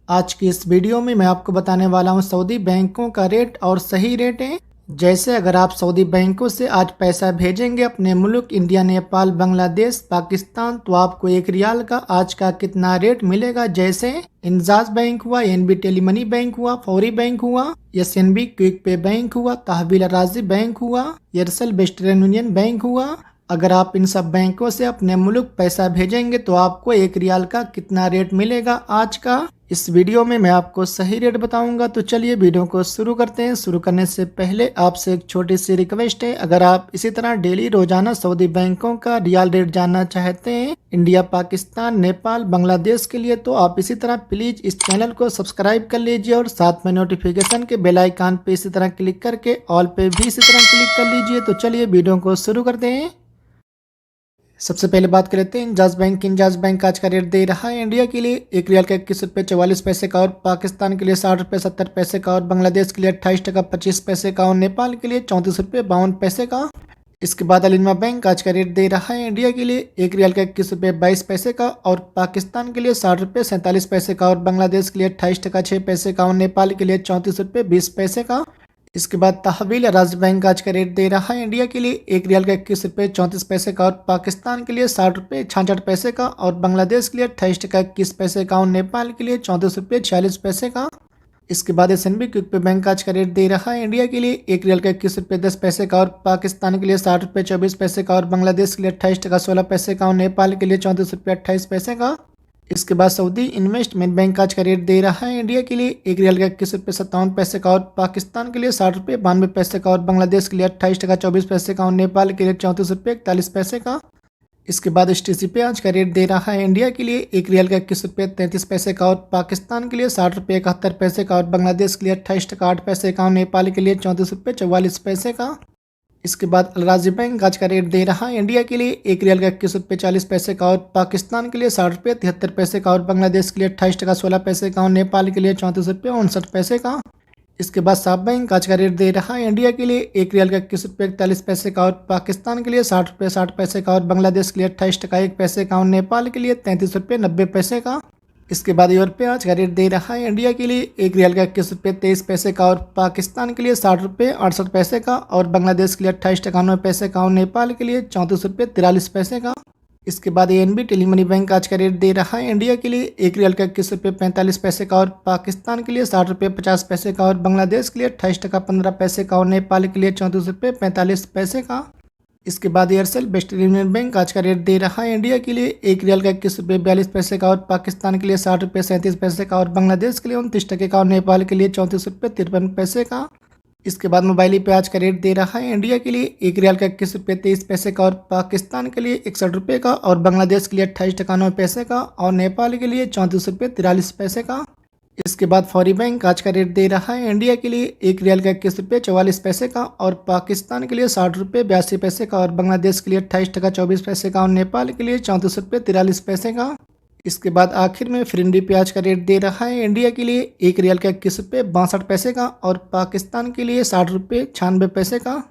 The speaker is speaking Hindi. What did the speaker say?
आज की इस वीडियो में मैं आपको बताने वाला हूं सऊदी बैंकों का रेट और सही रेट है। जैसे अगर आप सऊदी बैंकों से आज पैसा भेजेंगे अपने मुल्क इंडिया, नेपाल, बांग्लादेश, पाकिस्तान, तो आपको 1 रियाल का आज का कितना रेट मिलेगा। जैसे इंजाज बैंक हुआ, एनबी टेलीमनी बैंक हुआ, फौरी बैंक हुआ, एसएनबी क्विक पे बैंक हुआ, तहवील राजी बैंक हुआ, एयरसेल वेस्टर्न यूनियन बैंक हुआ। अगर आप इन सब बैंकों से अपने मुल्क पैसा भेजेंगे तो आपको 1 रियाल का कितना रेट मिलेगा आज का, इस वीडियो में मैं आपको सही रेट बताऊंगा। तो चलिए वीडियो को शुरू करते हैं। शुरू करने से पहले आपसे एक छोटी सी रिक्वेस्ट है, अगर आप इसी तरह डेली रोजाना सऊदी बैंकों का रियाल रेट जानना चाहते हैं इंडिया, पाकिस्तान, नेपाल, बांग्लादेश के लिए, तो आप इसी तरह प्लीज इस चैनल को सब्सक्राइब कर लीजिए और साथ में नोटिफिकेशन के बेल आइकन पे इसी तरह क्लिक करके ऑल पे भी इसी तरह क्लिक कर लीजिए। तो चलिए वीडियो को शुरू करते हैं। सबसे पहले बात कर लेते हैं इंजाज बैंक। इंजाज बैंक आज का रेट दे रहा है इंडिया के लिए 1 रियाल का 21 रुपये 44 पैसे का, और पाकिस्तान के लिए 60 रुपये 70 पैसे का, और बांग्लादेश के लिए 28 टका 25 पैसे का, और नेपाल के लिए 34 रुपये 52 पैसे का। इसके बाद अलिनमा बैंक आज का रेट दे रहा है इंडिया के लिए 1 रियाल का 21 रुपये 22 पैसे का, और पाकिस्तान के लिए 60 रुपये 47 पैसे का, और बांग्लादेश के लिए 28 टका 6 पैसे का, और नेपाल के लिए 34 रुपये 20 पैसे का। इसके बाद तहवील राज्य बैंक आज का रेट दे रहा है इंडिया के लिए 1 रियाल का 21 रुपये 34 पैसे का, और पाकिस्तान के लिए 60 रुपये 66 पैसे का, और बांग्लादेश के लिए 28 टका 21 पैसे का, और नेपाल के लिए 34 रुपये 46 पैसे का। इसके बाद एसएनबी क्विक पे बैंक आज का रेट दे रहा है इंडिया के लिए 1 रियाल का 21 रुपये 10 पैसे का, और पाकिस्तान के लिए 60 रुपये 24 पैसे का, और बांग्लादेश के लिए 28 टका 16 पैसे का, और नेपाल के लिए 34 रुपये 28 पैसे का। इसके बाद सऊदी इन्वेस्टमेंट बैंक आज का रेट दे रहा है इंडिया के लिए 1 रियाल का 21 रुपये 57 पैसे का, और पाकिस्तान के लिए 60 रुपये 92 पैसे का, और बांग्लादेश के लिए 28 टका 24 पैसे का, और नेपाल के लिए 34 रुपये 41 पैसे का। इसके बाद एचटीसी पे आज का रेट दे रहा है इंडिया के लिए 1 रियाल का 21 रुपये 33 पैसे का, और पाकिस्तान के लिए 60 रुपये 71 पैसे का, और बांग्लादेश के लिए 28 टका 8 पैसे का, और नेपाल के लिए 34 रुपये 44 पैसे का। इसके बाद अल राजी बैंक आज का रेट दे रहा है इंडिया के लिए 1 रियाल का 21 रुपये 40 पैसे का, और पाकिस्तान के लिए 60 रुपये 73 पैसे का, और बांग्लादेश के लिए 28 टका 16 पैसे का, और नेपाल के लिए 34 रुपये 59 पैसे का। इसके बाद साब बैंक आज का रेट दे रहा है इंडिया के लिए 1 रियाल का 21 रुपये 41 पैसे का, और पाकिस्तान के लिए 60 रुपये 60 पैसे का, और बांग्लादेश के लिए 28 टका 1 पैसे का, और नेपाल के लिए 33 रुपये 90 पैसे का। इसके बाद यूरोप पे आज का रेट दे रहा है इंडिया के लिए 1 रियाल का 21 रुपये 23 पैसे का, और पाकिस्तान के लिए 60 रुपये 68 पैसे का, और बांग्लादेश के लिए 28 टका 9 पैसे का, और नेपाल के लिए 34 रुपये 43 पैसे का। इसके बाद एनबी टेलीमनी बैंक आज का रेट दे रहा है इंडिया के लिए 1 रियाल का 21 रुपये 45 पैसे का, और पाकिस्तान के लिए 60 रुपये 50 पैसे का, और बांग्लादेश के लिए 28 टका 15 पैसे का, और नेपाल के लिए 34 रुपये 45 पैसे का। इसके बाद एयरसेल वेस्टर्न यूनियन बैंक आज का रेट दे रहा है इंडिया के लिए 1 रियाल का 21 रुपये 42 पैसे का, और पाकिस्तान के लिए 60 रुपये 37 पैसे का, और बांग्लादेश के लिए 29 टके का, और नेपाल के लिए 34 रुपये 53 पैसे का। इसके बाद मोबाइल पे आज का रेट दे रहा है इंडिया के लिए 1 रियाल का 21 रुपये 23 पैसे का, और पाकिस्तान के लिए 61 रुपये का, और बांग्लादेश के लिए 28 टका 9 पैसे का, और नेपाल के लिए 34 रुपये 43 पैसे का। इसके बाद फौरी बैंक आज का रेट दे रहा है इंडिया के लिए 1 रियाल का 21 रुपये 44 पैसे का, और पाकिस्तान के लिए 60 रुपये 82 पैसे का, और बांग्लादेश के लिए 28 टका 24 पैसे का, और नेपाल के लिए 34 रुपये 43 पैसे का। इसके बाद आखिर में फिरिंडी पे आज का रेट दे रहा है इंडिया के लिए 1 रियाल का 21 रुपये 62 पैसे का, और पाकिस्तान के लिए 60 रुपये 96 पैसे का।